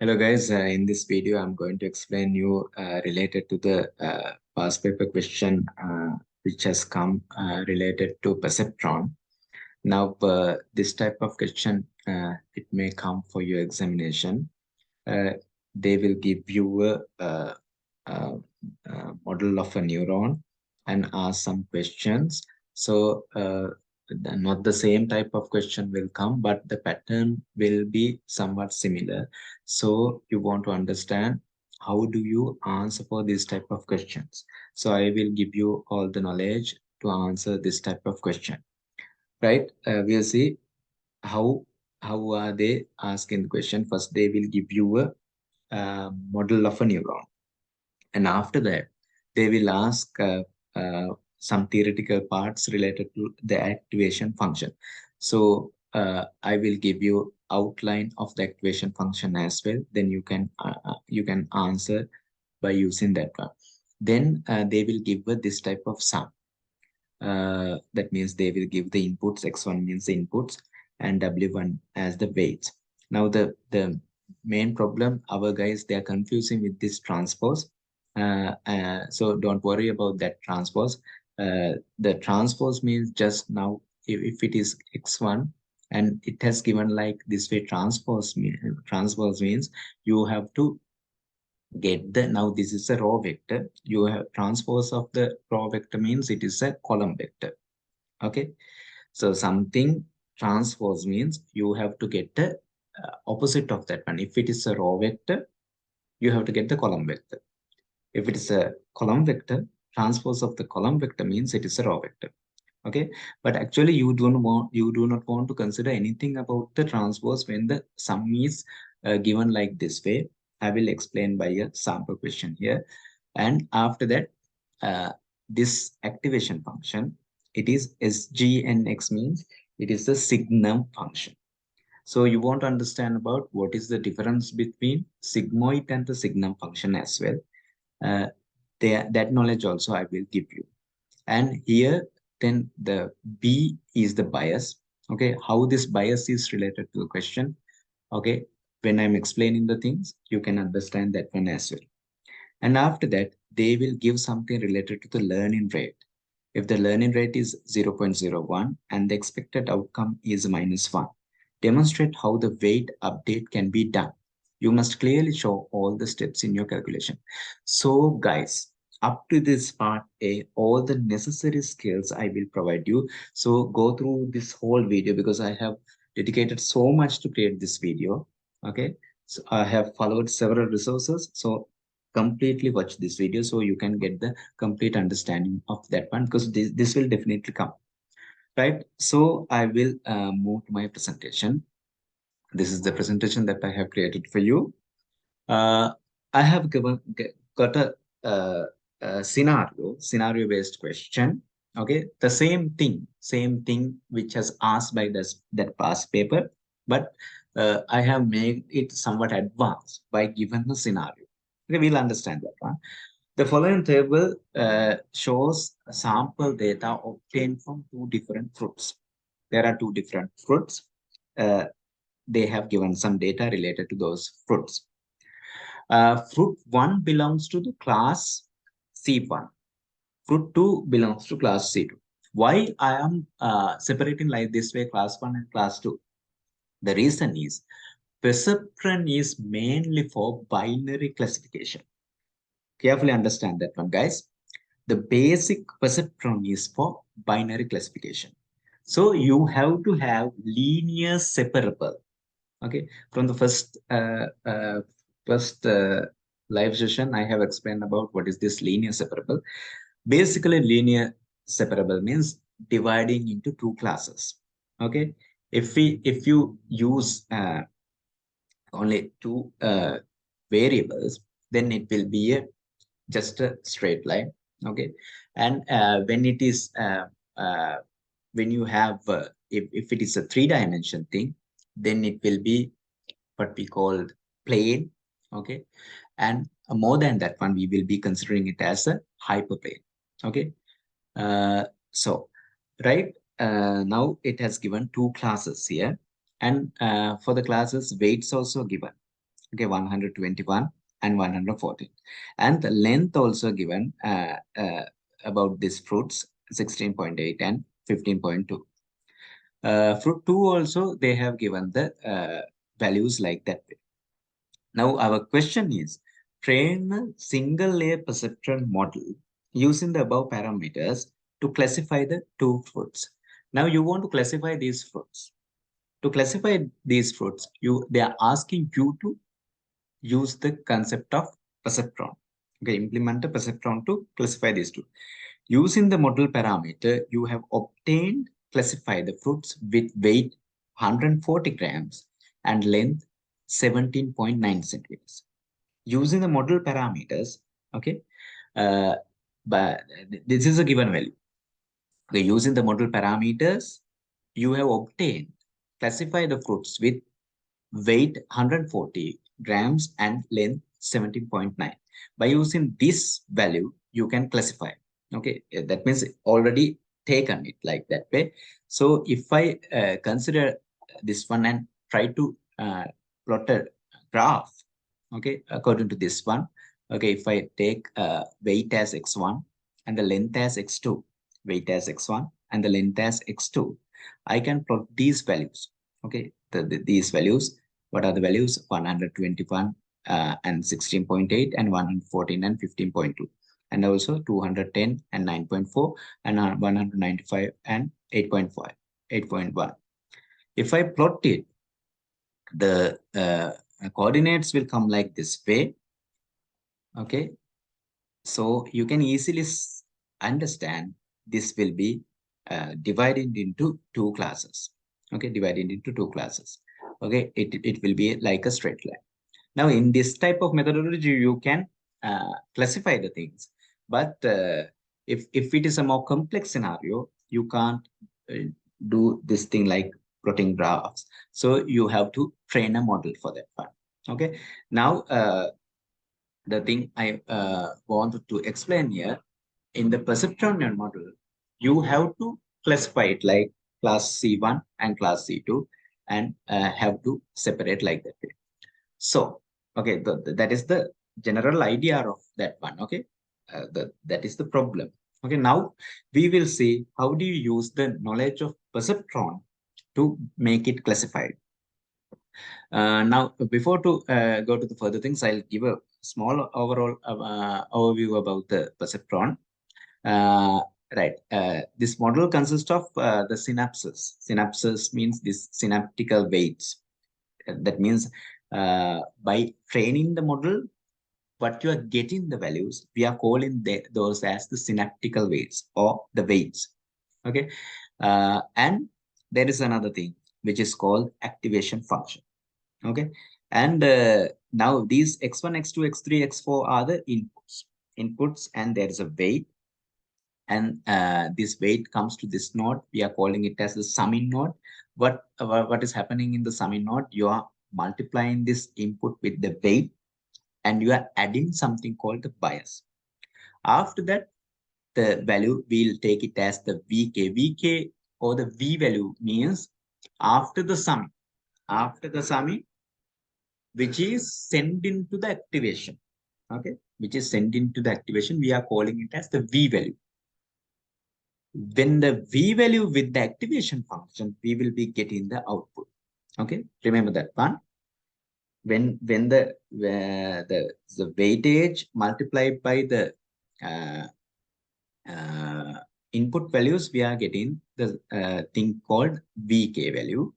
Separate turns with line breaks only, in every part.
Hello guys, in this video I'm going to explain you related to the past paper question which has come related to perceptron. Now this type of question it may come for your examination. Uh, they will give you uh, a model of a neuron and ask some questions. So not the same type of question will come, but the pattern will be somewhat similar. So you want to understand how do you answer for this type of questions. So I will give you all the knowledge to answer this type of question. Right? We'll see how are they asking the question. First, they will give you a model of a neuron, and after that they will ask some theoretical parts related to the activation function. So I will give you outline of the activation function as well, then you can answer by using that one. Then they will give this type of sum. That means they will give the inputs. X1 means the inputs and W1 as the weights. Now the main problem, our guys, they are confusing with this transpose. So don't worry about that transpose. The transpose means just now if it is X1 and it has given like this way, transpose means you have to get the, now this is a raw vector, you have transpose of the raw vector means it is a column vector. Okay, so something transpose means you have to get the opposite of that one. If it is a raw vector, you have to get the column vector. If it is a column vector, transpose of the column vector means it is a raw vector. Okay, but actually you do not want to consider anything about the transpose when the sum is given like this way. I will explain by a sample question here. And after that, this activation function, it is SGNX, means it is the signum function. So you want to understand about what is the difference between sigmoid and the signum function as well. Uh, that knowledge also I will give you. And here then the B is the bias. Okay, how this bias is related to the question. Okay, when I'm explaining the things, you can understand that one as well. And after that, they will give something related to the learning rate. If the learning rate is 0.01 and the expected outcome is -1, demonstrate how the weight update can be done. You must clearly show all the steps in your calculation. So guys, up to this part A, all the necessary skills I will provide you. So go through this whole video because I have dedicated so much to create this video. Okay, so I have followed several resources. So completely watch this video so you can get the complete understanding of that one, because this will definitely come. Right, so I will move to my presentation. This is the presentation that I have created for you. uh, I have got a scenario based question. Okay, the same thing which has asked by this that past paper, but I have made it somewhat advanced by given the scenario. Okay, we'll understand that one. The following table shows sample data obtained from two different fruits. There are two different fruits. Uh, they have given some data related to those fruits. Fruit 1 belongs to the class C1. Fruit 2 belongs to class C2. Why I am separating like this way, class 1 and class 2? The reason is perceptron is mainly for binary classification. Carefully understand that one, guys. The basic perceptron is for binary classification. So you have to have linear separable. Okay, from the first live session, I have explained about what is this linear separable. Basically, linear separable means dividing into two classes. Okay, if you use only two variables, then it will be just a straight line. Okay, and when it is when you have if it is a three-dimension thing, then it will be what we call plane. Okay, and more than that one, we will be considering it as a hyperplane. Okay, so right now it has given two classes here, and for the classes weights also given. Okay, 121 and 114. And the length also given about these fruits, 16.8 and 15.2. Fruit 2 also, they have given the values like that way. Now, our question is, train a single layer perceptron model using the above parameters to classify the two fruits. Now, you want to classify these fruits. To classify these fruits, they are asking you to use the concept of perceptron. Okay, implement a perceptron to classify these two. Using the model parameter, you have obtained, classify the fruits with weight 140 grams and length 17.9 centimeters. Using the model parameters, okay, but this is a given value. Okay, using the model parameters, you have obtained, classify the fruits with weight 140 grams and length 17.9. By using this value, you can classify. Okay, that means already taken it like that way. So if I consider this one and try to plot a graph, okay, according to this one, okay, if I take weight as x1 and the length as x2, weight as x1 and the length as x2, I can plot these values. Okay, these values. What are the values? 121 and 16.8 and 114 and 15.2, and also 210 and 9.4 and 195 and 8.5, 8.1. If I plot it, the coordinates will come like this way. Okay, so you can easily understand this will be divided into two classes. Okay, divided into two classes. Okay, it will be like a straight line. Now, in this type of methodology, you can classify the things. But if it is a more complex scenario, you can't do this thing like plotting graphs. So you have to train a model for that one. Okay. Now, the thing I wanted to explain here, in the perceptron model, you have to classify it like class C1 and class C2 and have to separate like that. So, okay, that is the general idea of that one. Okay, that is the problem. Okay, now we will see how do you use the knowledge of perceptron to make it classified. Now, before to go to the further things, I'll give a small overall overview about the perceptron. Uh, right. This model consists of the synapses. Synapses means this synaptical weights. That means by training the model, what you are getting the values, we are calling those as the synaptical weights or the weights. Okay. And there is another thing which is called activation function. Okay. And now these x1, x2, x3, x4 are the inputs. Inputs, and there is a weight. And this weight comes to this node. We are calling it as the summing node. What is happening in the summing node? You are multiplying this input with the weight, and you are adding something called the bias. After that, the value, we'll take it as the VK. VK or the V value means after the summing. After the summing, which is sent into the activation. Okay, which is sent into the activation, we are calling it as the V value. When the V value with the activation function, we will be getting the output. Okay, remember that one. When the weightage multiplied by the input values, we are getting the thing called VK value.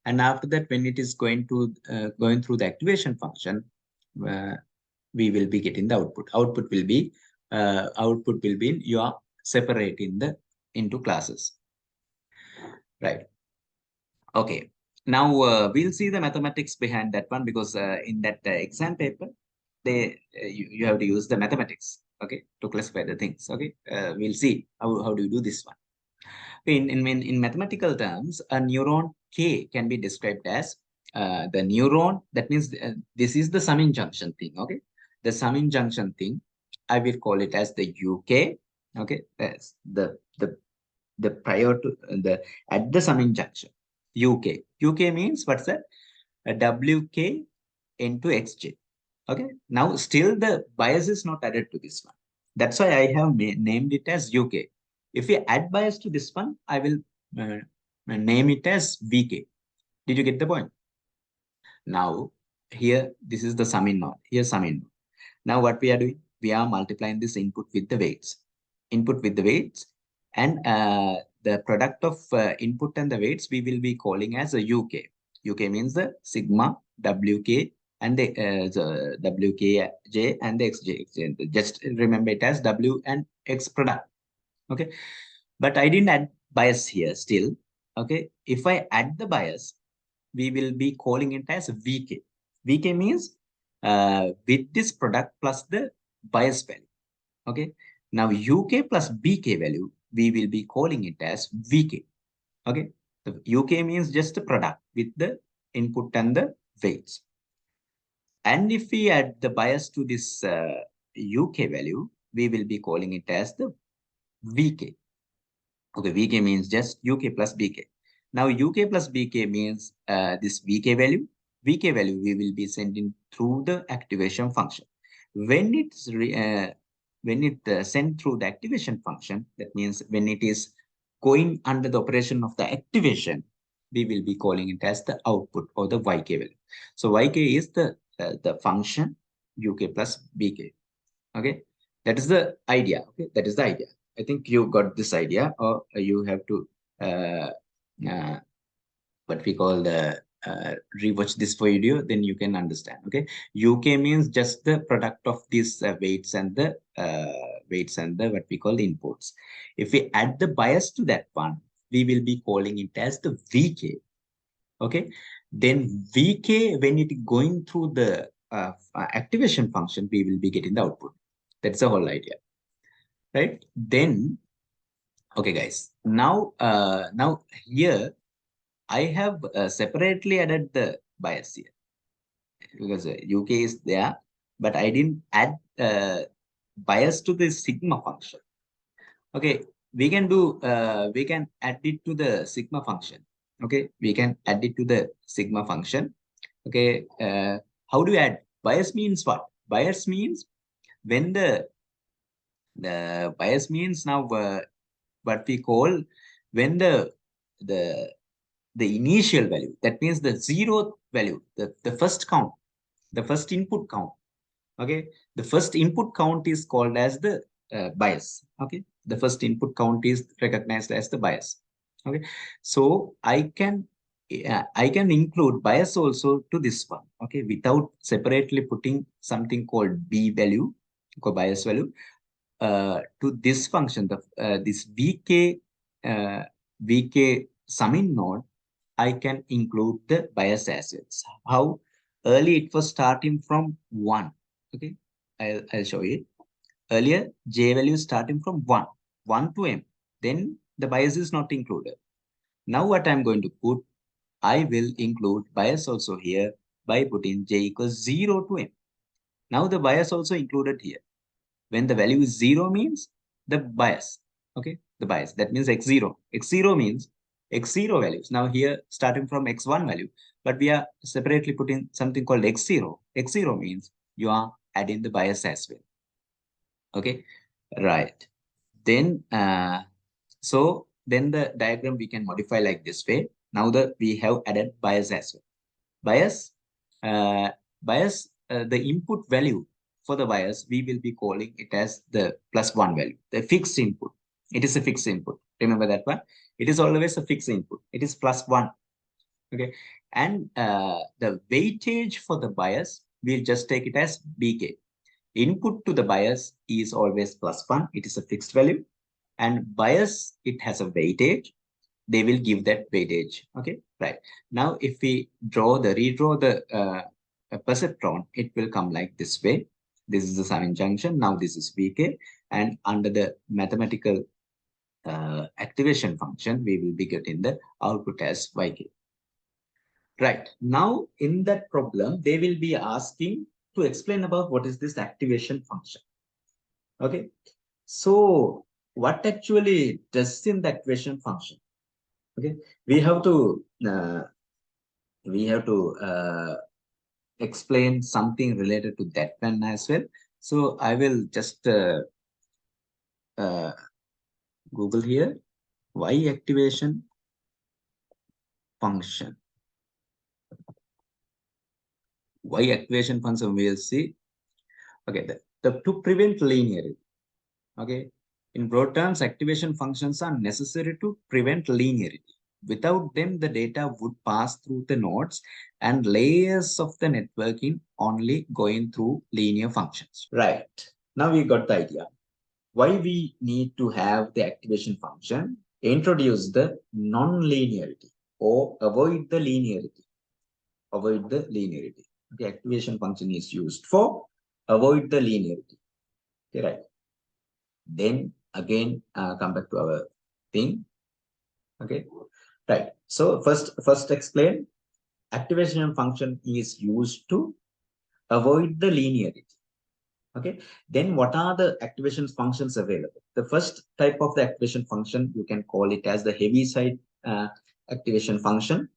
And after that, when it is going through the activation function, we will be getting the output. Output will be you are separating the into classes. Right. Okay. Now we'll see the mathematics behind that one, because in that exam paper, you have to use the mathematics, okay, to classify the things. Okay. We'll see how do you do this one. In mathematical terms, a neuron K can be described as the neuron. That means this is the summing junction thing. Okay, the summing junction thing, I will call it as the UK. Okay, that's the prior to the at the summing junction. UK means what's that? A WK n to xj. Okay. Now still the bias is not added to this one. That's why I have named it as UK. If we add bias to this one, I will name it as VK. Did you get the point? Now here, this is the sum in node. Here sum in node. Now what we are doing? We are multiplying this input with the weights. Input with the weights, and the product of input and the weights we will be calling as a UK. UK means the sigma WK and the WKJ and the XJ. Just remember it as W and X product. Okay. But I didn't add bias here still. Okay. If I add the bias, we will be calling it as VK. VK means with this product plus the bias value. Okay. Now UK plus BK value, we will be calling it as VK. Okay. The UK means just the product with the input and the weights. And if we add the bias to this UK value, we will be calling it as the VK. Okay, VK means just UK plus BK. Now UK plus BK means this VK value. VK value we will be sending through the activation function. When it's sent through the activation function, that means when it is going under the operation of the activation, we will be calling it as the output or the YK value. So YK is the function UK plus BK. Okay, that is the idea. Okay, that is the idea. I think you got this idea, or you have to uh, uh, what we call the rewatch this video, then you can understand. Okay, UK means just the product of these weights and the what we call the inputs. If we add the bias to that one, we will be calling it as the VK. Okay, then VK, when it going through the activation function, we will be getting the output. That's the whole idea, right? Then, okay, guys. Now here I have separately added the bias here because UK is there, but I didn't add bias to the sigma function. Okay, we can add it to the sigma function. Okay, we can add it to the sigma function. Okay, how do you add? Bias means what? Bias means when the bias means now what we call when the the initial value, that means the zeroth value, the first count, the first input count. Okay, the first input count is called as the bias. Okay, the first input count is recognized as the bias. Okay, so I can include bias also to this one. Okay, without separately putting something called b value, called bias value, to this function, this vk summing node, I can include the bias as well. How early it was starting from 1. Okay, I'll show you. Earlier, j value starting from 1 to m. Then the bias is not included. Now what I'm going to put, I will include bias also here by putting j equals 0 to m. Now the bias also included here. When the value is 0 means the bias. Okay, the bias. That means x0. X0 means x0 values. Now here starting from x1 value, but we are separately putting something called x0. X0 means you are adding the bias as well. Okay, right. Then so then the diagram we can modify like this way. Now that we have added bias as well. Bias, the input value for the bias, we will be calling it as the +1 value, the fixed input. It is a fixed input. Remember that one? It is always a fixed input. It is +1. Okay. And the weightage for the bias, we'll just take it as BK. Input to the bias is always +1. It is a fixed value. And bias, it has a weightage. They will give that weightage. Okay, right. Now, if we redraw the perceptron, it will come like this way. This is the summing junction. Now this is VK. And under the mathematical activation function, we will be getting the output as YK. Right. Now, in that problem, they will be asking to explain about what is this activation function. Okay. So, what actually does in the activation function? Okay, we have to explain something related to that one as well. So I will just uh, Google here Y activation function. Y activation function we will see. Okay, to prevent linearity. Okay, in broad terms, activation functions are necessary to prevent linearity. Without them, the data would pass through the nodes and layers of the networking only going through linear functions. Right. Now we got the idea. Why we need to have the activation function, introduce the non-linearity or avoid the linearity. Avoid the linearity. The activation function is used for avoid the linearity. Okay, right. Then again, come back to our thing. Okay, right. So first explain activation function is used to avoid the linearity. Okay, then what are the activation functions available? The first type of the activation function, you can call it as the heavy side activation function.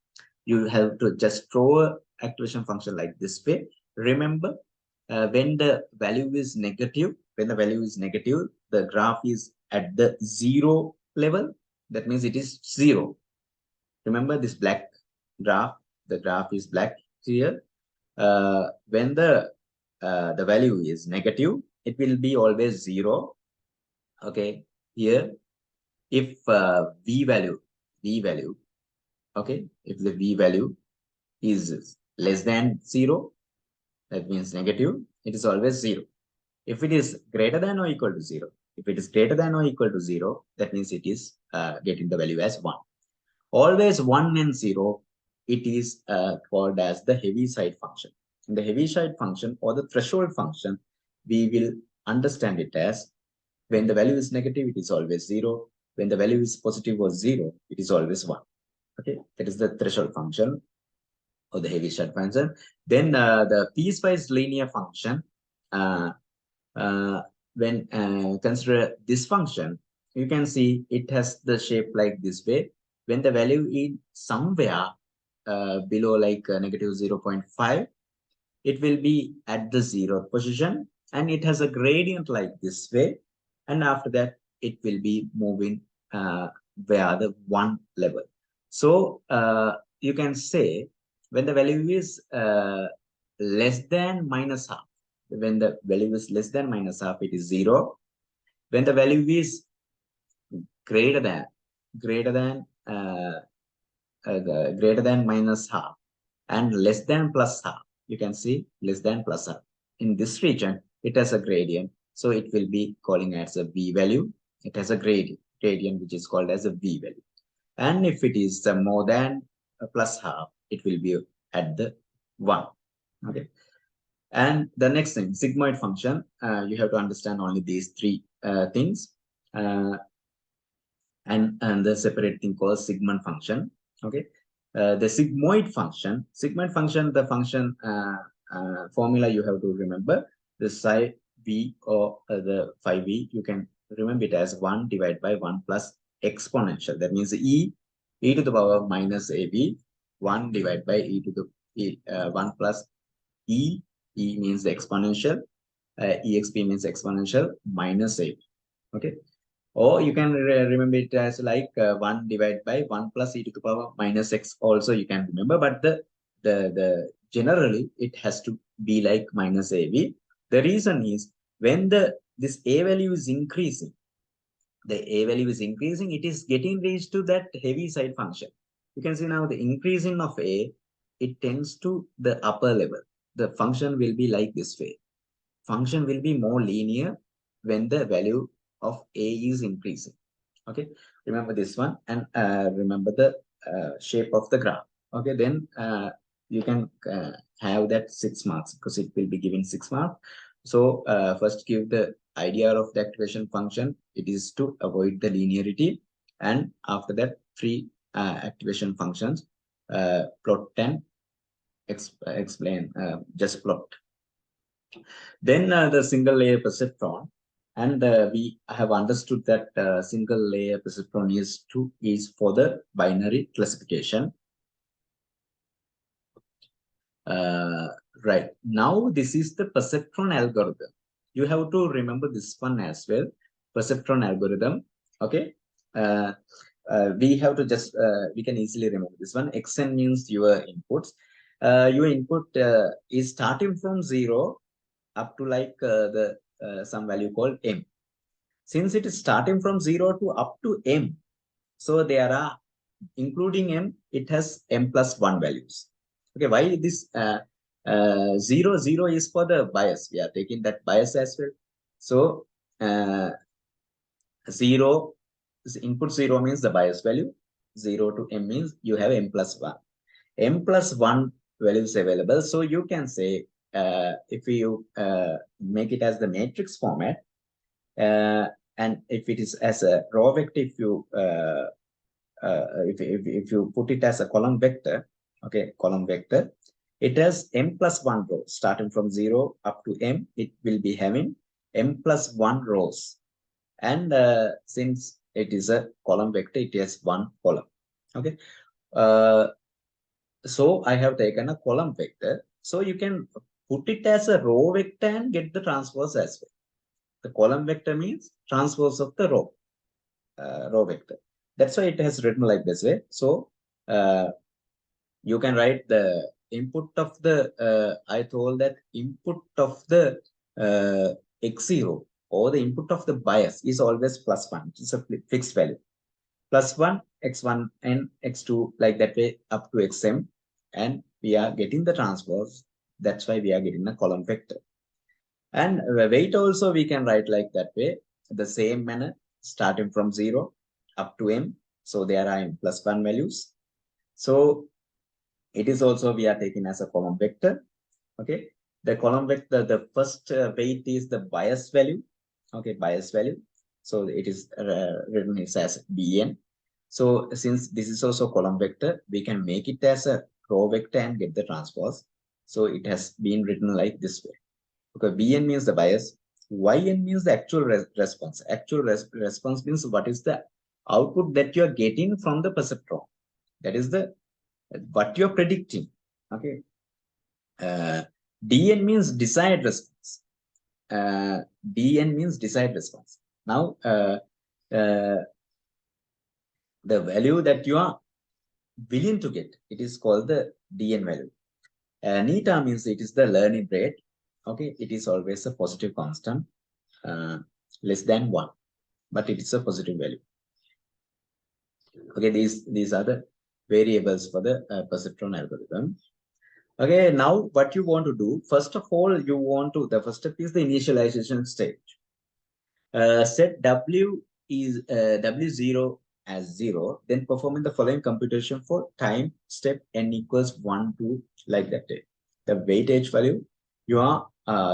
You have to just throw a activation function like this way. Remember, when the value is negative, the graph is at the 0 level. That means it is 0. Remember this black graph, the graph is black here. When the value is negative, it will be always 0. Okay, here if v value, okay, if the v value is less than 0, that means negative, it is always 0. If it is greater than or equal to 0, that means it is getting the value as 1. Always 1 and 0, it is called as the heavy side function. In the heavy side function or the threshold function, we will understand it as when the value is negative, it is always 0. When the value is positive or 0, it is always 1. Okay, that is the threshold function or the heavy side function. Then the piecewise linear function, uh, when consider this function, you can see it has the shape like this way. When the value is somewhere below like negative 0.5, it will be at the 0th position and it has a gradient like this way. And after that, it will be moving via the 1 level. So you can say when the value is less than minus half, when the value is less than minus half, it is 0. When the value is greater than greater than uh, greater than minus half and less than plus half, you can see less than plus half. In this region, it has a gradient, so it will be calling as a v value. It has a gradient which is called as a v value. And if it is more than plus half, it will be at the 1. Okay. And the next thing, sigmoid function, you have to understand only these three things. And the separate thing called sigmoid function. Okay, the sigmoid function, the function formula you have to remember. The psi v or the phi v, you can remember it as 1 divided by 1 plus exponential. That means e to the power minus ab, 1 divided by e to the 1 plus e means the exponential, exp means exponential minus ab. Okay, or you can remember it as like 1 divided by 1 plus e to the power minus x also you can remember, but the generally it has to be like minus ab. The reason is when this a value is increasing, it is getting reached to that heavy side function. You can see now the increasing of a, it tends to the upper level. The function will be like this way. Function will be more linear when the value of a is increasing. Okay, remember this one, and remember the shape of the graph. Okay, then you can have that 6 marks because it will be giving 6 marks. So first give the idea of the activation function. It is to avoid the linearity, and after that 3 activation functions, plot and explain, just plot. Then the single layer perceptron, and we have understood that single layer perceptron is for the binary classification. Right. Now, this is the perceptron algorithm. You have to remember this one as well. Perceptron algorithm. Okay. Uh, we have to just, we can easily remember this one. Xn means your inputs. Your input is starting from 0 up to like the some value called m. Since it is starting from 0 to up to m, so there are, including m, it has m plus 1 values. Okay, why this 0, 0 is for the bias. We are taking that bias as well. So 0, input 0 means the bias value. 0 to m means you have m plus 1. M plus 1 values available. So you can say, if you make it as the matrix format, and if it is as a raw vector, if you put it as a column vector, okay, column vector, it has m plus 1 row starting from 0 up to m. It will be having m plus 1 rows, and since it is a column vector, it has one column. Okay, so I have taken a column vector. So you can put it as a row vector and get the transpose as well. The column vector means transpose of the row vector. That's why it has written like this way. So you can write the input of the, I told that input of the x0 or the input of the bias is always plus 1. It's a fixed value. Plus 1, x1 and x2, like that way up to xm. And we are getting the transpose. That's why we are getting a column vector. And weight also we can write like that way, the same manner, starting from 0 up to m. So there are m plus 1 values. So it is also we are taking as a column vector. Okay, the column vector, the first weight is the bias value. Okay, bias value. So it is written as bn. So since this is also column vector, we can make it as a row vector and get the transpose. So it has been written like this way. Okay, bn means the bias, yn means the actual response. Actual response means what is the output that you are getting from the perceptron. That is the what you are predicting. Okay, dn means desired response. dn means desired response. Now the value that you are willing to get, it is called the dn value. Neta means it is the learning rate. Okay, it is always a positive constant, less than 1, but it is a positive value. Okay, these are the variables for the perceptron algorithm. Okay, now what you want to do, first of all, you want to, the first step is the initialization stage. Set w is w0 as 0, then performing the following computation for time step n equals 1 to like that. The weightage value, you are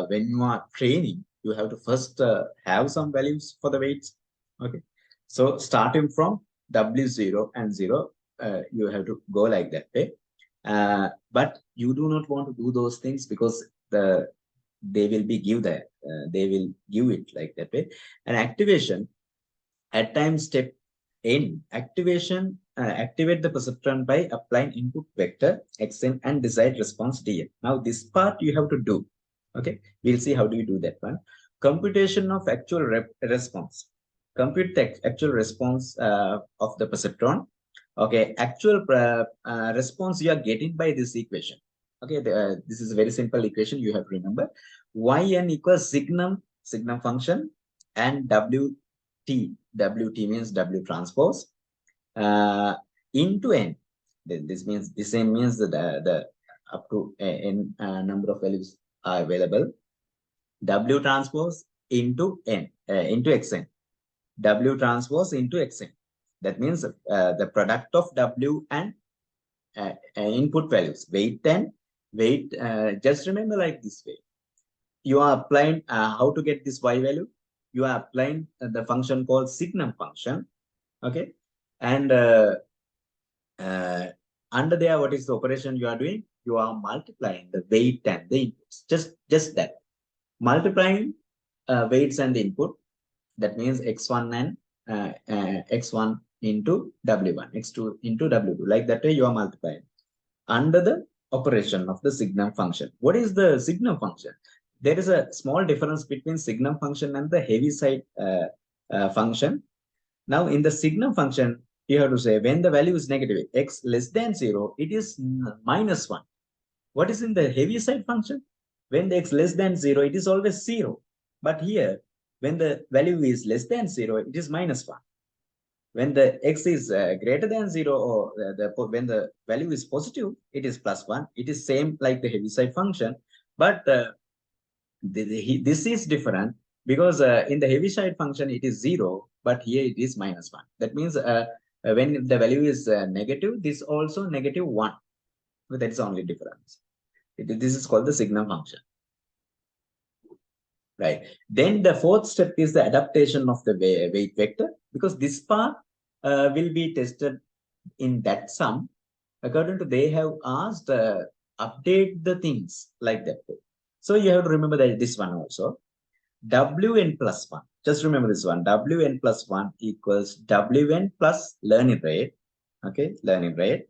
when you are training, you have to first have some values for the weights. Okay, so starting from w0 and 0, you have to go like that way. But you do not want to do those things because they will be give that they will give it like that way. And activation at time step n, activation activate the perceptron by applying input vector xn and desired response dn. Now this part you have to do. Okay, we'll see how do you do that one. Computation of actual response. Compute the actual response of the perceptron. Okay, actual response you are getting by this equation. Okay, this is a very simple equation you have to remember. Yn equals signum function and wt means w transpose into n. This means the same means that the up to n number of values are available. W transpose into n into xn. W transpose into xn. That means the product of w and input values, weight and weight. Just remember like this way. You are applying how to get this y value. You are applying the function called signum function. Okay, and under there, what is the operation you are doing? You are multiplying the weight and the inputs. Just that, multiplying weights and the input. That means x1 and x1 into w1, x2 into w2. Like that way, you are multiplying. Under the operation of the signum function. What is the signum function? There is a small difference between signum function and the Heaviside function. Now, in the signum function, you have to say when the value is negative, x less than 0, it is minus 1. What is in the Heaviside function? When the x less than 0, it is always 0. But here, when the value is less than 0, it is minus 1. When the x is greater than 0, or when the value is positive, it is plus 1. It is same like the Heaviside function. But this is different because in the Heaviside function, it is 0, but here it is minus 1. That means when the value is negative, this also negative 1. So that is only difference. This is called the signum function. Right. Then the fourth step is the adaptation of the weight vector, because this part will be tested in that sum. According to, they have asked update the things like that. So you have to remember that this one also. Wn plus 1. Just remember this one. Wn plus 1 equals Wn plus learning rate. Okay, learning rate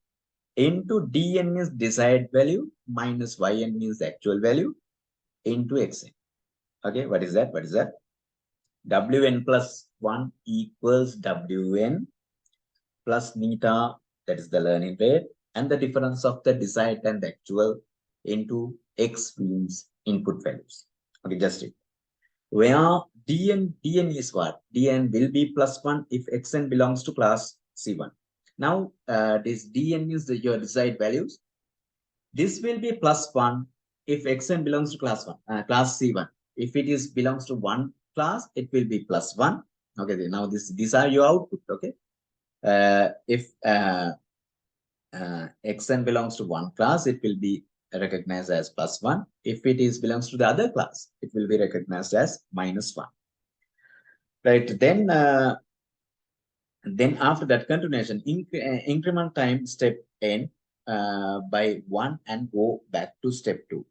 into Dn means desired value minus Yn means the actual value into Xn. Okay, what is that? What is that? Wn plus 1 equals Wn plus neta, that is the learning rate, and the difference of the desired and the actual into X means input values. Okay, just it. Where Dn is what? Dn will be plus 1 if Xn belongs to class C1. Now, this Dn is your desired values. This will be plus 1 if Xn belongs to class 1, class C1. If it is belongs to one class, it will be plus 1. Okay, now these are your output. Okay, if Xn belongs to one class, it will be recognized as plus 1. If it is belongs to the other class, it will be recognized as minus 1. Right, then after that continuation, increment time step n by 1 and go back to step 2.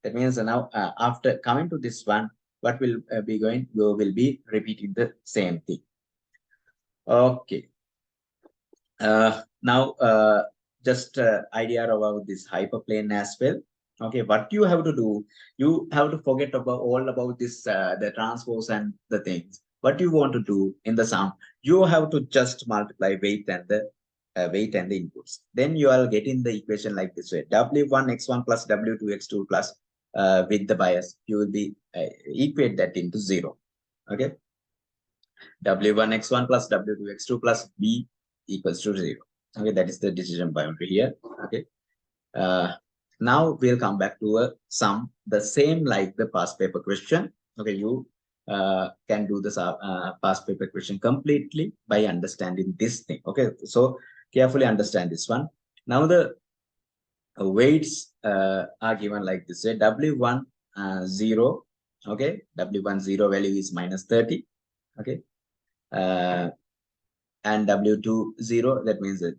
That means now after coming to this one, what will be going? We will be repeating the same thing. Okay. Now just idea about this hyperplane as well. Okay, what you have to do, you have to forget about all about this the transpose and the things. What you want to do in the sum, you have to just multiply weight and the inputs. Then you are getting the equation like this way: W1 x1 plus W2 x2 plus with the bias, you will be equate that into 0. Okay, W1 x1 plus W2 x2 plus B equals to 0. Okay, that is the decision boundary here. Okay, now we'll come back to a sum, the same like the past paper question. Okay, you can do this past paper question completely by understanding this thing. Okay, so carefully understand this one. Now the weights are given like this. Say W1 0. Okay, W1 0 value is minus 30. Okay, and W2 0, that means that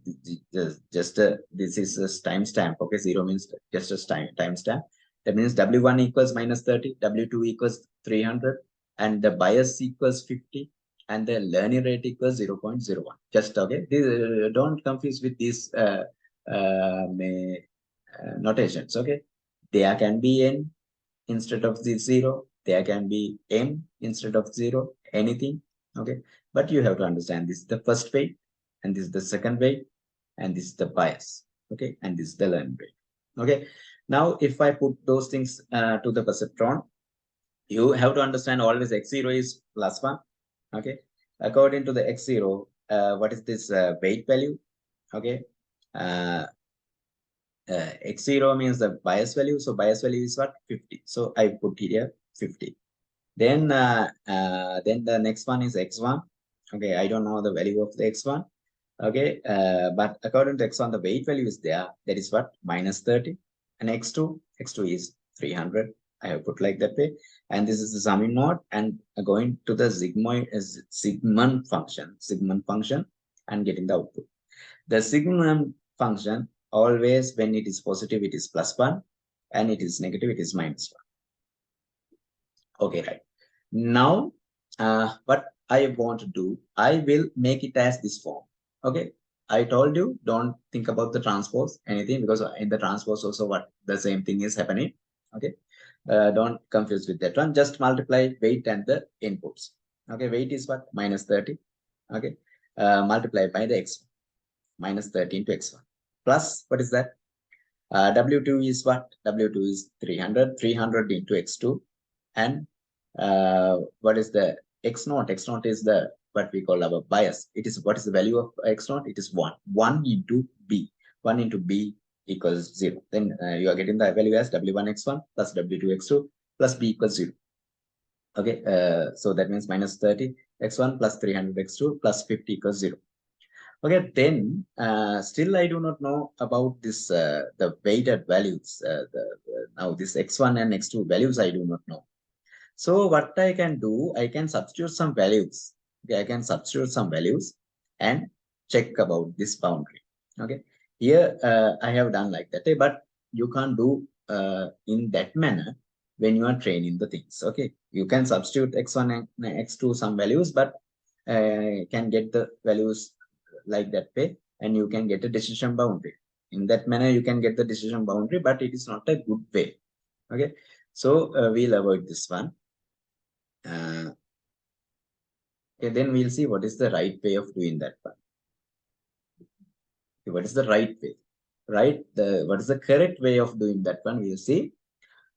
this is a timestamp. Okay, 0 means just a timestamp. That means W1 equals minus 30, W2 equals 300, and the bias equals 50, and the learning rate equals 0.01. Just okay. Don't confuse with these notations. Okay, there can be n instead of the 0. There can be m instead of 0. Anything. Okay, but you have to understand this is the first weight, and this is the second weight, and this is the bias. Okay, and this is the learning rate. Okay, now if I put those things to the perceptron, you have to understand always x0 is plus 1. Okay, according to the x0, what is this weight value? Okay, x0 means the bias value. So bias value is what? 50. So I put here 50. Then the next one is x1. Okay, I don't know the value of the x1. Okay, but according to x1, the weight value is there. That is what? Minus 30. And x2 is 300. I have put like that way. And this is the summing node. And going to the sigmund function and getting the output. The sigmund function, always when it is positive, it is plus 1. And it is negative, it is minus 1. Okay, right. Now, what I want to do, I will make it as this form. Okay,
I told you, don't think about the transpose anything, because in the transpose also what the same thing is happening. Okay, don't confuse with that one. Just multiply weight and the inputs. Okay, weight is what? Minus 30. Okay, multiply by the x, minus 13 to x1. Plus, what is that? W2 is what? W2 is 300. 300 into x2. And what is the x naught? X naught is the what we call our bias. It is, what is the value of x naught? It is 1. 1 into b. 1 into b equals 0. Then you are getting the value as w1 x1 plus w2 x2 plus b equals 0. Okay, so that means minus 30 x1 plus 300 x2 plus 50 equals 0. Okay, then still I do not know about this the weighted values. Now this x1 and x2 values I do not know. So what I can do, I can substitute some values. Okay, I can substitute some values and check about this boundary. Okay, here I have done like that, but you can't do in that manner when you are training the things. Okay, you can substitute x1 and x2 some values, but can get the values like that way, and you can get a decision boundary. In that manner, you can get the decision boundary, but it is not a good way. Okay, so we'll avoid this one. Okay, then we'll see what is the right way of doing that one. Okay, what is the right way? Right? What is the correct way of doing that one? We'll see.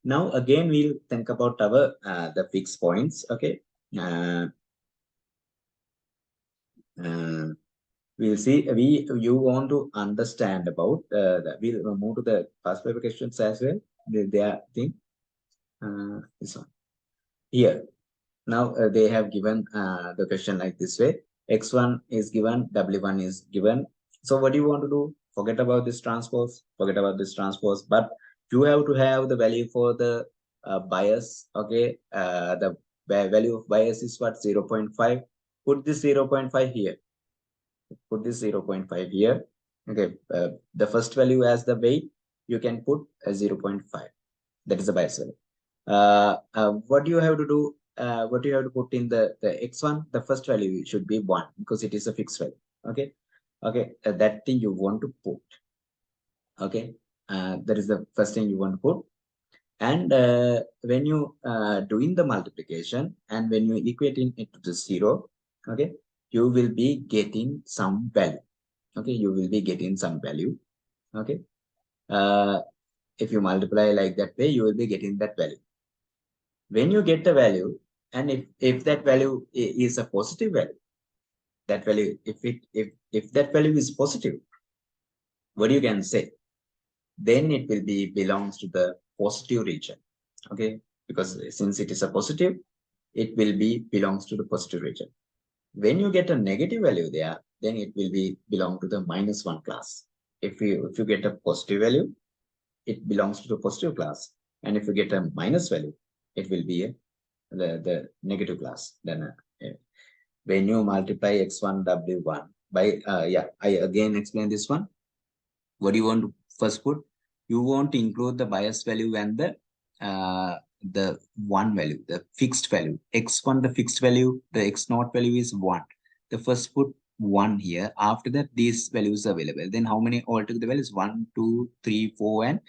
Now again, we'll think about our the fixed points. Okay. Uh, uh, we'll see. You want to understand about we'll move to the past paper questions as well. Their thing. This one here. Now they have given the question like this way. X1 is given, W1 is given. So what do you want to do? Forget about this transpose, forget about this transpose, but you have to have the value for the bias. Okay, the value of bias is what? 0.5. Put this 0.5 here. Put this 0.5 here. Okay, the first value as the weight, you can put a 0.5. That is the bias value. What do you have to do? What do you have to put in the x1? The first value should be 1 because it is a fixed value. Okay, okay, that thing you want to put. Okay, that is the first thing you want to put. And when you doing the multiplication and when you equating it to the 0, okay, you will be getting some value. Okay, you will be getting some value. Okay, if you multiply like that way, you will be getting that value. When you get the value, and if that value is a positive value, that value, if that value is positive, what you can say, then it will be belongs to the positive region. Okay, because since it is a positive, it will be belongs to the positive region. When you get a negative value there, then it will be belong to the -1 class. If you get a positive value, it belongs to the positive class, and if you get a minus value, it will be the negative class. Then when you multiply x1 w1 by yeah, I again explain this one. What do you want to first put? You want to include the bias value and the one value, the fixed value. X1, the fixed value, the x0 value is 1. The first put 1 here. After that, these values are available. Then how many altogether values? 1, 2, 3, 4, and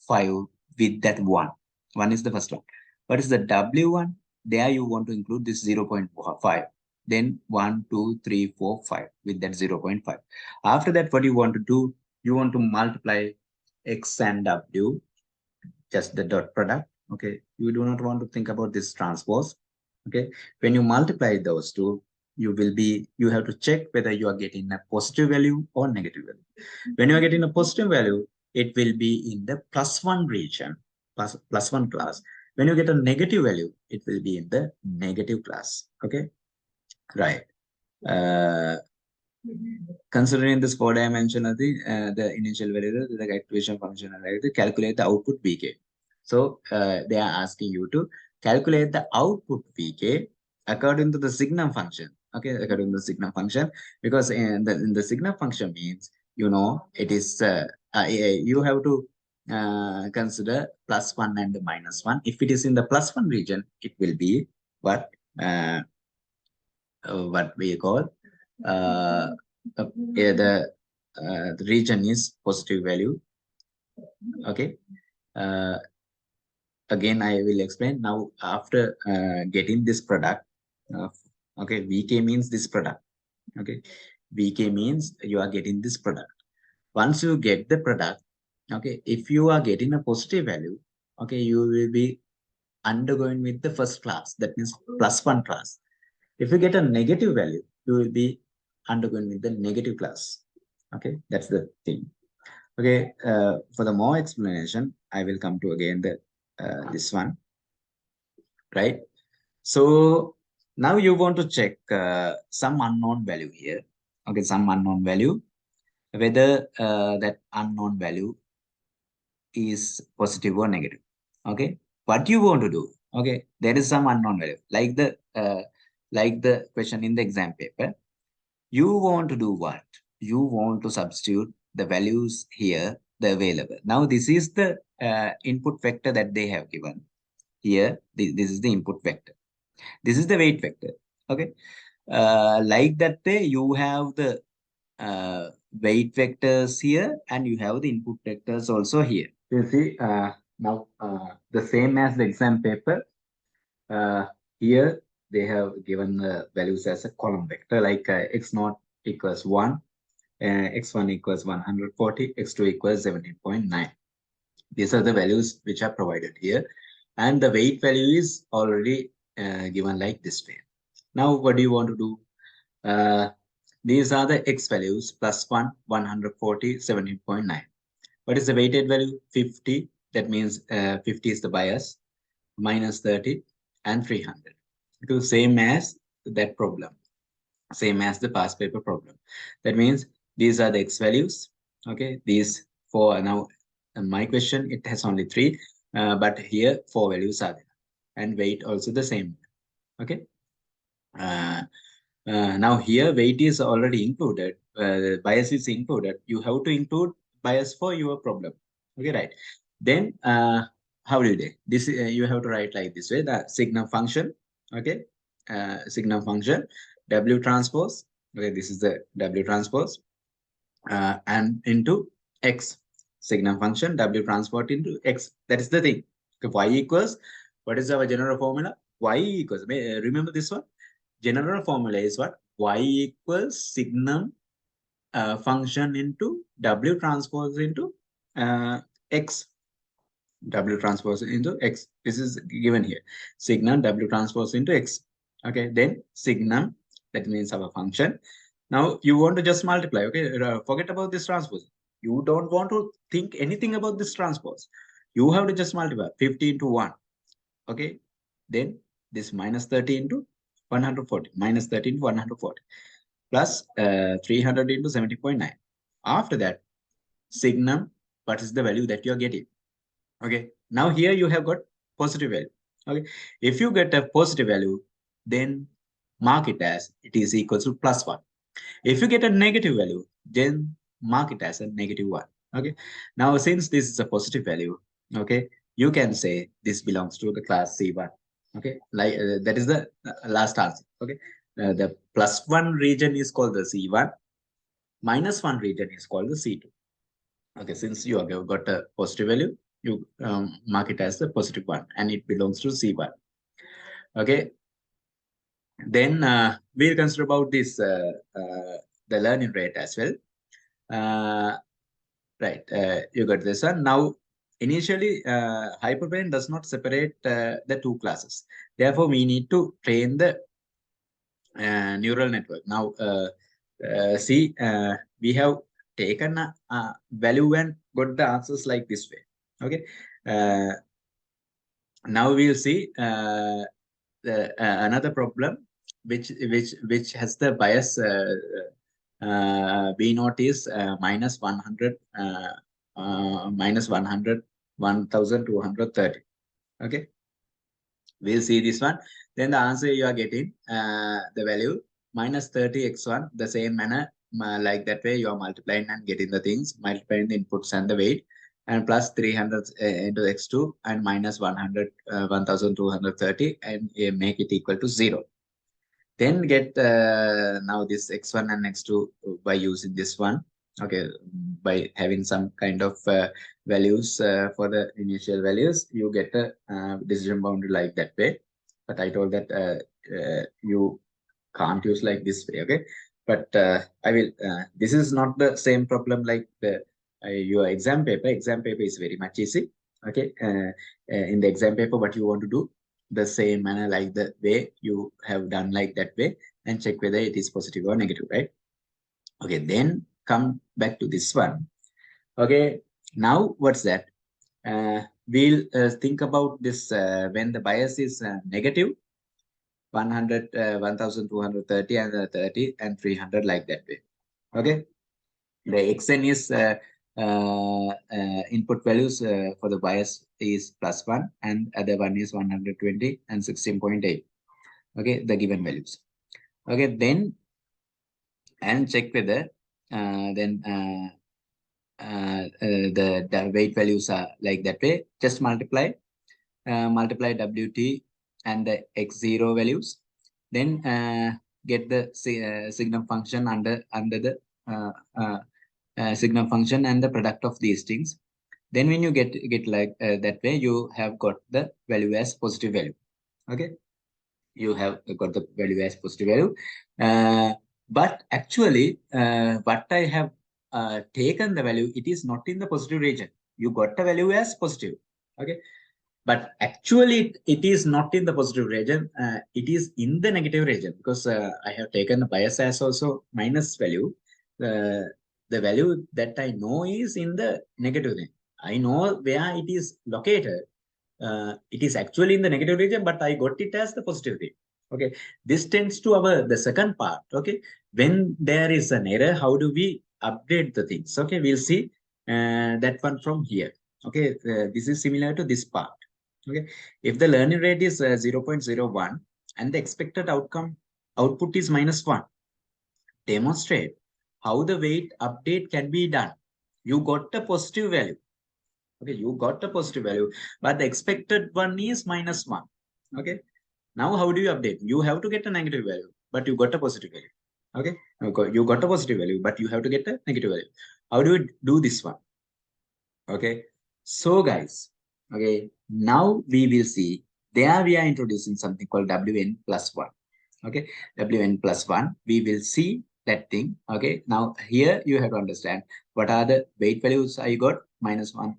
5 with that 1. 1 is the first one. What is the W1? There you want to include this 0.5. Then 1, 2, 3, 4, 5 with that 0.5. After that, what you want to do? You want to multiply x and w, just the dot product. Okay, you do not want to think about this transpose. Okay, when you multiply those two, you have to check whether you are getting a positive value or negative value. When you are getting a positive value, it will be in the +1 region, plus 1 class. When you get a negative value, it will be in the negative class. Okay, right. Considering this four-dimensional thing, the initial variable, the activation function, and calculate the output Vk. So they are asking you to calculate the output Vk according to the signum function. Okay, according to the signum function, because in the signum function means, you know, it is you have to consider +1 and -1. If it is in the +1 region, it will be what we call the the region is positive value. Okay. Uh, Again, I will explain. Now, after getting this product, uh, okay, VK means this product. Okay, VK means you are getting this product. Once you get the product, okay, if you are getting a positive value, okay, you will be undergoing with the first class. That means +1 class. If you get a negative value, you will be undergoing with the negative class. Okay, that's the thing. Okay, for the more explanation, I will come to again the this one, right? So now you want to check some unknown value here. Okay, some unknown value, whether that unknown value is positive or negative. Okay, what you want to do? Okay, there is some unknown value, like the question in the exam paper. You want to do what? You want to substitute the values here, the available. Now this is the input vector that they have given here. This is the input vector. This is the weight vector. Okay. Like that way, you have the weight vectors here and you have the input vectors also here. You see, now the same as the exam paper, here they have given the values as a column vector, like x0 equals 1, x1 equals 140, x2 equals 17.9. These are the values which are provided here. And the weight value is already given like this way. Now, what do you want to do? These are the x values, +1, 140, 17.9. What is the weighted value? 50. That means 50 is the bias, -30, and 300. It is same as that problem, same as the past paper problem. That means these are the x values. Okay, these four. Now, my question, it has only 3, but here 4 values are there, and weight also the same. Okay. Uh, now here weight is already included, bias is included. You have to include bias for your problem. Okay, right? Then how do you do this? You have to write like this way: the signum function. Okay, signum function W transpose. Okay, this is the W transpose, and into X, signum function W transport into X. That is the thing. Okay, Y equals, what is our general formula? Y equals, remember this one? General formula is what? Y equals signum function into W transpose into X. W transpose into X. This is given here. Signum W transpose into X. Okay, then signum, that means our function. Now you want to just multiply. Okay, forget about this transpose. You don't want to think anything about this transpose. You have to just multiply 50 into 1. Okay, then this -30 into 140, -30 into 140, plus 300 into 70.9. After that, signum, what is the value that you are getting? Okay, now here you have got positive value. Okay, if you get a positive value, then mark it as it is equal to +1. If you get a negative value, then mark it as a -1. Okay, now since this is a positive value, okay, you can say this belongs to the class C1. Okay, like that is the last answer. Okay, the +1 region is called the C1, -1 region is called the C2. Okay, since you have got a positive value, you mark it as the positive one and it belongs to C1. Okay, then we'll consider about this the learning rate as well. Right, you got this one. Now, initially, Hyperbrain does not separate the two classes. Therefore, we need to train the neural network. Now, see, we have taken a value and got the answers like this way. Okay. Now we'll see another problem which has the bias B naught is -100, -100, 1230. Okay, we'll see this one. Then the answer you are getting the value -30 x1, the same manner, like that way you are multiplying and getting the things, multiplying the inputs and the weight, and plus 300 into x2 and -100, 1230, and make it equal to 0. Then get now this x1 and x2 by using this one.
Okay, by having some kind of values for the initial values, you get a decision boundary like that way. But I told that you can't use like this way. Okay, but I will. This is not the same problem like the your exam paper. Exam paper is very much easy. Okay, in the exam paper, what you want to do, the same manner like the way you have done like that way, and check whether it is positive or negative, right? Okay, then come back to this one. Okay, now what's that? We'll think about this when the bias is negative, 100, 1230 and 30 and 300 like that way. Okay, the xn is input values for the bias is +1 and other one is 120 and 16.8. Okay, the given values. Okay, then and check whether then the weight values are like that way. Just multiply WT and the x0 values, then get the signum function under the uh, uh, signum function and the product of these things. Then when you get like that way, you have got the value as positive value. Okay, you have got the value as positive value. But actually, what I have taken the value, it is not in the positive region. You got the value as positive. Okay, but actually it is not in the positive region. It is in the negative region because I have taken the bias as also minus value. The value that I know is in the negative region. I know where it is located. It is actually in the negative region, but I got it as the positive region. Okay, this tends to our the second part. Okay, when there is an error, how do we update the things? Okay, we'll see that one from here. Okay, this is similar to this part. Okay, if the learning rate is 0.01 and the expected output is -1, demonstrate how the weight update can be done. You got a positive value. Okay, you got a positive value, but the expected one is -1. Okay, now how do you update? You have to get a negative value, but you got a positive value. Okay, you got a positive value, but you have to get a negative value. How do you do this one? Okay, so guys, okay, now we will see there we are introducing something called wn plus 1. Okay, wn plus 1, we will see that thing. Okay, now here you have to understand what are the weight values I got, -1,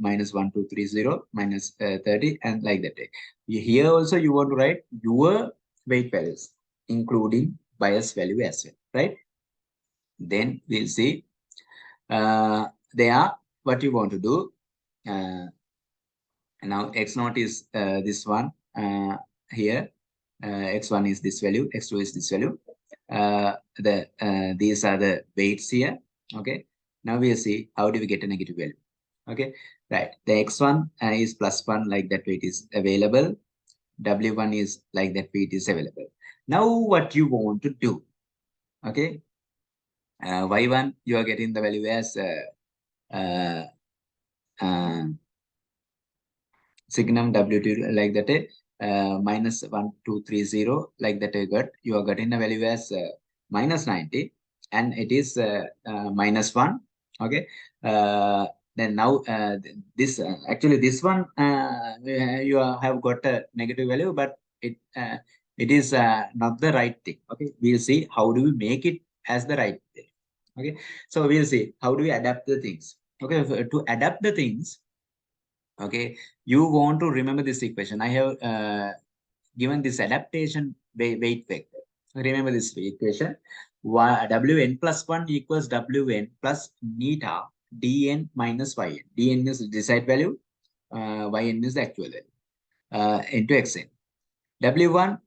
-1230, -30 and like that. Here also you want to write your weight values including bias value as well, right? Then we'll see there what you want to do. Now x0 is this one here. X1 is this value, x2 is this value. These are the weights here. Okay, now we'll see how do we get a negative value. Okay, right, the x1 is +1, like that weight is available. W1 is like that weight is available. Now what you want to do? Okay, y1 you are getting the value as uh, signum W2 like that -1230 like that you are getting a value as -90 and it is -1. Okay, then now this actually this one you have got a negative value, but it is not the right thing. Okay, we'll see how do we make it as the right thing. Okay, so we'll see how do we adapt the things. Okay, to adapt the things, okay, you want to remember this equation. I have given this adaptation weight vector. Remember this equation. Wn plus 1 equals Wn plus neta dn minus yn. Dn is desired value, yn is the actual value into xn. W1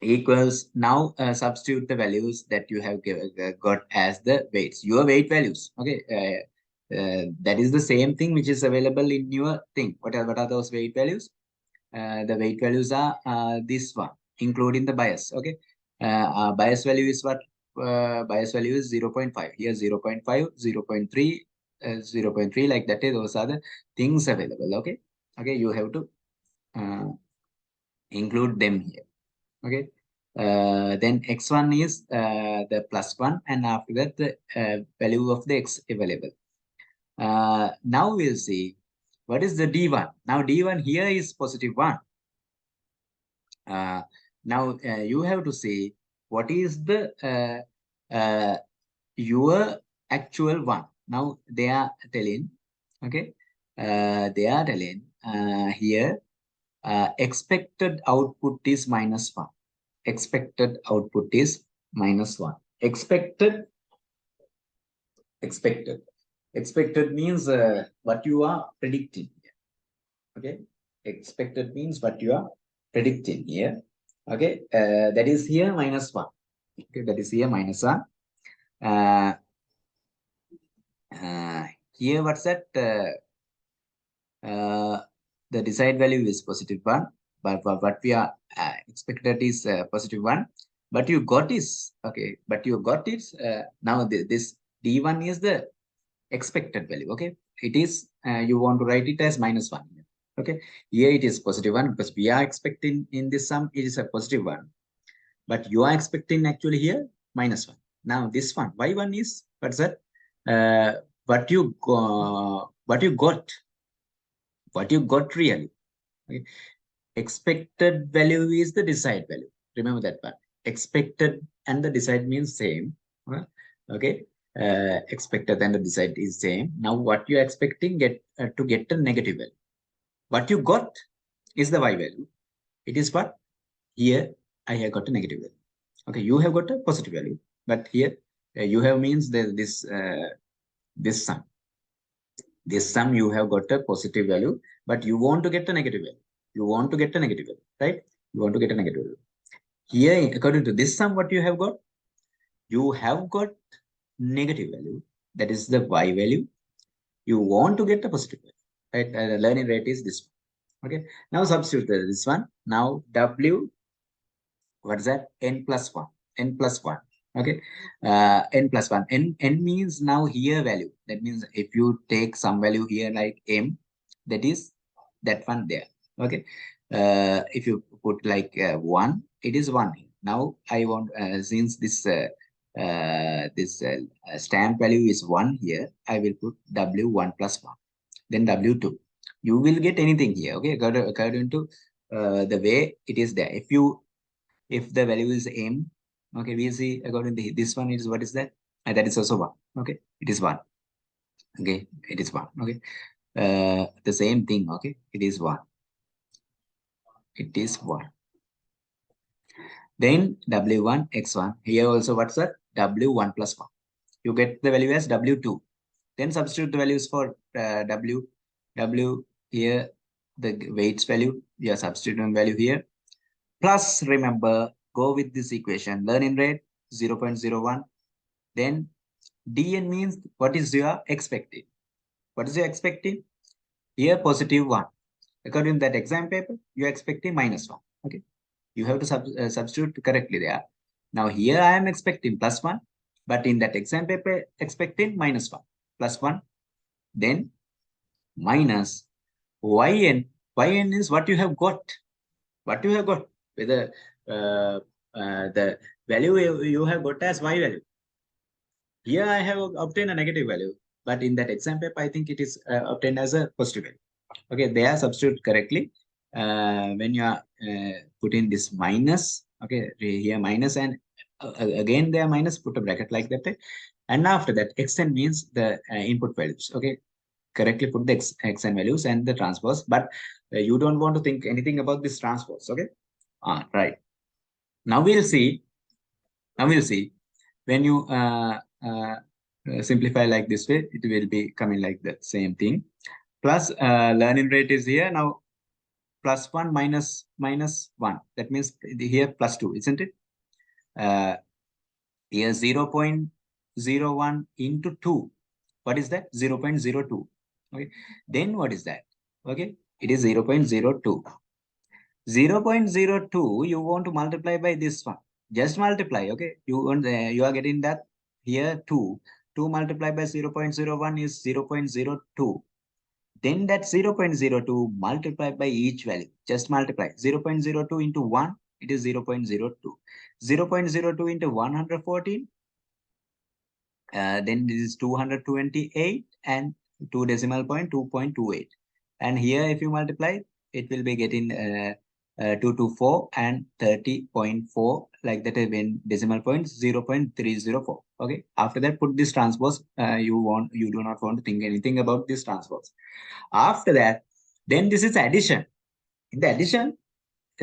equals, now substitute the values that you have got as the weights, your weight values. Okay, that is the same thing which is available in your thing. What are those weight values? The weight values are this one, including the bias. Okay, bias value is what? Bias value is 0.5. Here 0.5, 0.3, 0.3 like that. Those are the things available. Okay, okay, you have to include them here. Okay, Then x1 is the +1, and after that the value of the x available. Now we'll see what is the d1. Now d1 here is +1. Now you have to say what is the your actual one. Now they are telling, okay, they are telling here expected output is -1. Expected output is -1. Expected means what you are predicting. Okay, expected means what you are predicting here. Okay, that is here -1. Okay, that is here -1. Here what's that? The desired value is +1, but what we are expected is +1. But you got is okay. But you got it now. This d1 is the expected value. Okay, it is you want to write it as -1. Okay, here it is +1 because we are expecting in this sum it is a +1, but you are expecting actually here -1. Now this one y1 is what's that? What you got really. Okay. Expected value is the desired value. Remember that part. Expected and the desired means same. Okay. Expected and the desired is same. Now what you are expecting to get a negative value. What you got is the y value. It is what? Here I have got a negative value. Okay, you have got a positive value, but here you have means this sum. This sum you have got a positive value, but you want to get a negative value. You want to get a negative value, right? You want to get a negative value. Here, according to this sum, what you have got? You have got negative value. That is the y value. You want to get a positive value, right? The learning rate is this one. Okay. Now substitute this one. Now w, what is that? N+1. N+1. Okay. N+1. N means now here value. That means if you take some value here like m, that is that one there. Okay. If you put like 1, it is 1. Now I want since this stamp value is 1 here, I will put w1 + 1. Then w2. You will get anything here. Okay, according to the way it is there. If the value is m, okay, we see according to this one is what is that? That is also 1. Okay, it is 1. Okay, it is 1. Okay, the same thing. Okay, it is 1. It is 1. Then w1 x1. Here also what's that? w1 + 1. You get the value as w2. Then substitute the values for w here, the weights value. You are substituting value here. Plus, remember, go with this equation. Learning rate 0.01. Then dn means what is your expected? What is your expecting? Here +1. According to that exam paper, you are expecting -1. Okay, you have to substitute correctly there. Now here I am expecting +1, but in that exam paper expecting -1. +1, then minus yn. Yn is what you have got. What you have got. Whether the value you have got as y value. Here I have obtained a negative value, but in that exam paper, I think it is obtained as a positive value. Okay, they are substituted correctly. When you are putting this minus, okay, here minus, and again they are minus, put a bracket like that. And after that, xn means the input values. Okay, correctly put the xn values and the transpose, but you don't want to think anything about this transpose. Okay, right. Now we'll see. When you simplify like this way, it will be coming like the same thing. Plus learning rate is here now. +1 minus 1. That means here +2, isn't it? Here 0.01 into 2. What is that? 0.02. Okay. Then what is that? Okay. It is 0.02. 0.02, you want to multiply by this one. Just multiply. Okay. You are getting that here 2. 2 multiplied by 0.01 is 0.02. Then that 0.02 multiplied by each value. Just multiply. 0.02 into 1, It is 0.02. 0.02 into 114. Then this is 228 and 2 decimal point 2.28. And here if you multiply, it will be getting 224 and 30.4, like that in decimal points 0.304. Okay. After that, put this transpose. You do not want to think anything about this transpose. After that, then this is addition. In the addition,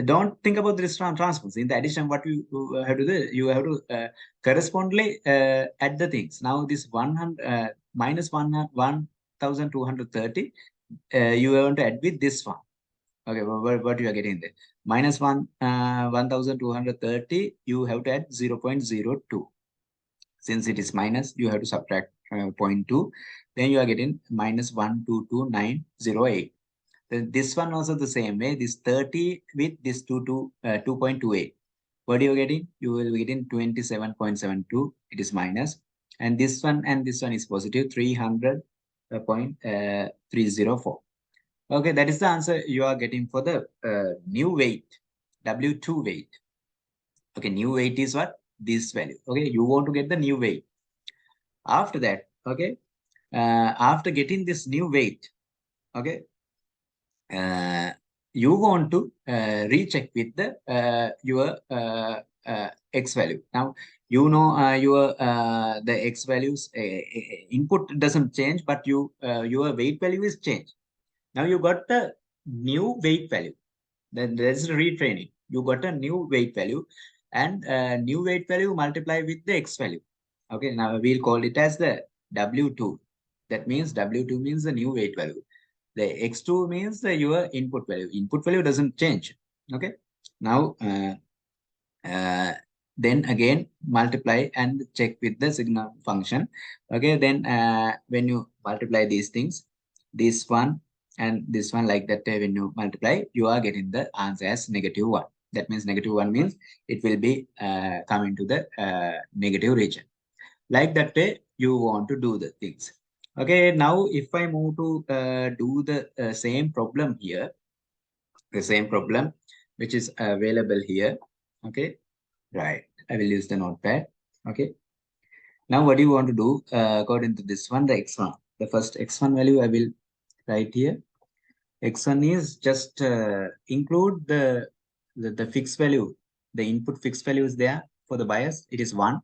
don't think about this transpose. In the addition, what you have to do, you have to correspondingly add the things. Now this 100 minus 1230, you want to add with this one. Okay, what you are getting there? Minus 1230, you have to add 0.02. Since it is minus, you have to subtract 0.2. Then you are getting minus 122,908. This one also the same way. This 30 with this 2.28. What are you getting? You will be getting 27.72. It is minus. And this one is positive, 300.304. Okay, that is the answer you are getting for the new weight, W2 weight. Okay, new weight is what? This value. Okay, you want to get the new weight. After that, okay, after getting this new weight, okay, you want to recheck with the your x value. Now you know your the x values input doesn't change, but your weight value is changed. Now you got the new weight value. Then there's retraining. You got a new weight value, and new weight value multiply with the x value. Okay, now we'll call it as the W2. That means W2 means the new weight value. The x2 means your input value. Input value doesn't change. Okay. Now, then again multiply and check with the signal function. Okay. Then when you multiply these things, this one and this one, like that, when you multiply, you are getting the answer as -1. That means -1 means it will be coming to the negative region. Like that way, you want to do the things. Okay, now if I move to do the same problem here, the same problem which is available here. Okay, right. I will use the notepad. Okay. Now what do you want to do according to this one, the x1? The first x1 value I will write here. X1 is just include the fixed value, the input fixed value is there for the bias. It is 1,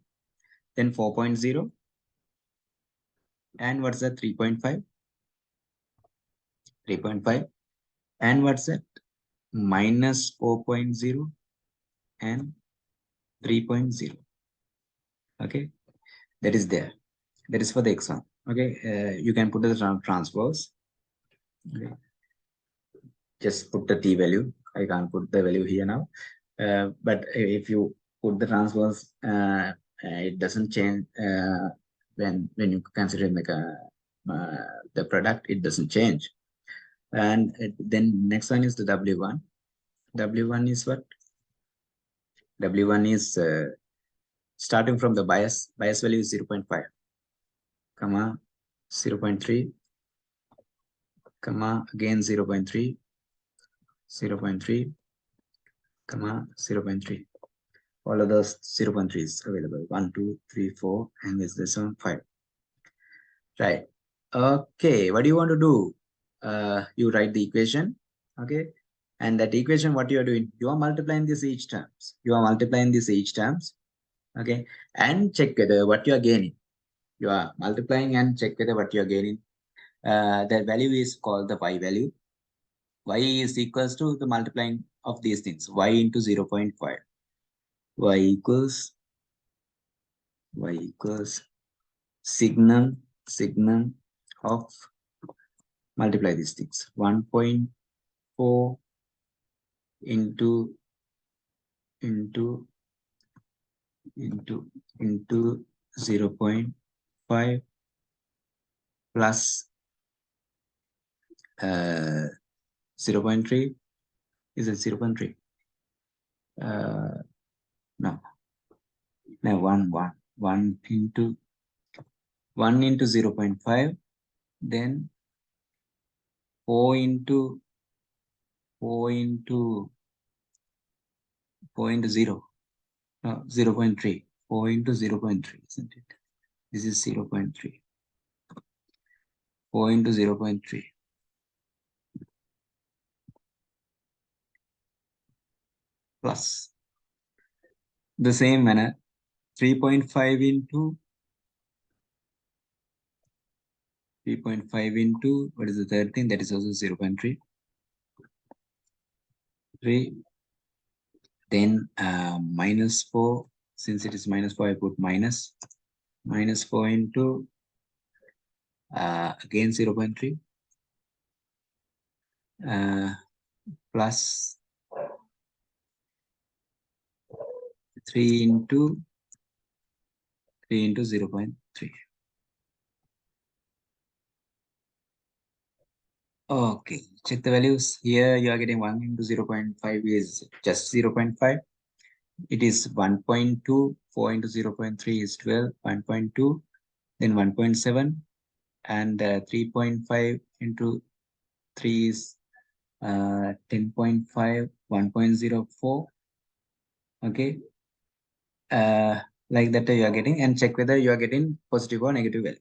then 4.0. And what's that? 3.5. 3.5. And what's that? Minus 4.0 and 3.0. Okay, that is there. That is for the x1. Okay, you can put the transpose. Okay. Just put the t value. I can't put the value here now. But if you put the transpose, it doesn't change when you consider the product. It doesn't change. And then next one is the W1. W1 is what? W1 is starting from the bias value is 0.5, comma 0.3, comma again 0.3, 0.3, comma 0.3. All of those 0.3 is available. 1, 2, 3, 4, and this one 5. Right. Okay. What do you want to do? You write the equation. Okay. And that equation, what you are doing? You are multiplying this each terms. You are multiplying this each terms. Okay. And check whether what you are gaining. You are multiplying and check whether what you are gaining. The value is called the y value. Y is equals to the multiplying of these things. Y into 0.5. Y equals signum of multiply these things. 1.4 into 0.5 plus 0.3. Is it 0.3? No. 1 into 0.5, then 4 into 0.0. No, 0.3. 4 into 0.3, isn't it? This is 0.3. 4 into 0.3. Plus. The same manner, 3.5 into 3.5 into, what is the third thing? That is also 0.3. 3. Then minus 4. Since it is minus 4, I put minus. Minus 4 into, again 0.3. Plus 3 into 0.3. Okay, check the values. Here you are getting 1 into 0.5 is just 0.5. It is 1.2. 4 into 0.3 is 12. 1.2. Then 1.7. And 3.5 into 3 is 10.5. 1.04. Okay. Like that you are getting, and check whether you are getting positive or negative value.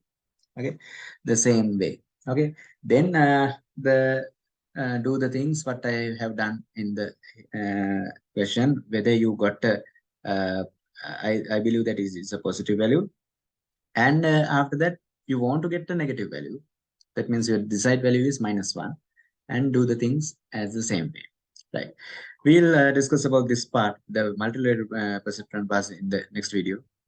Okay, the same way. Okay, then do the things what I have done in the question, whether you got I believe that is a positive value, and after that you want to get the negative value. That means your desired value is -1, and do the things as the same way. Right. We'll discuss about this part, the multilayer perceptron pass, in the next video.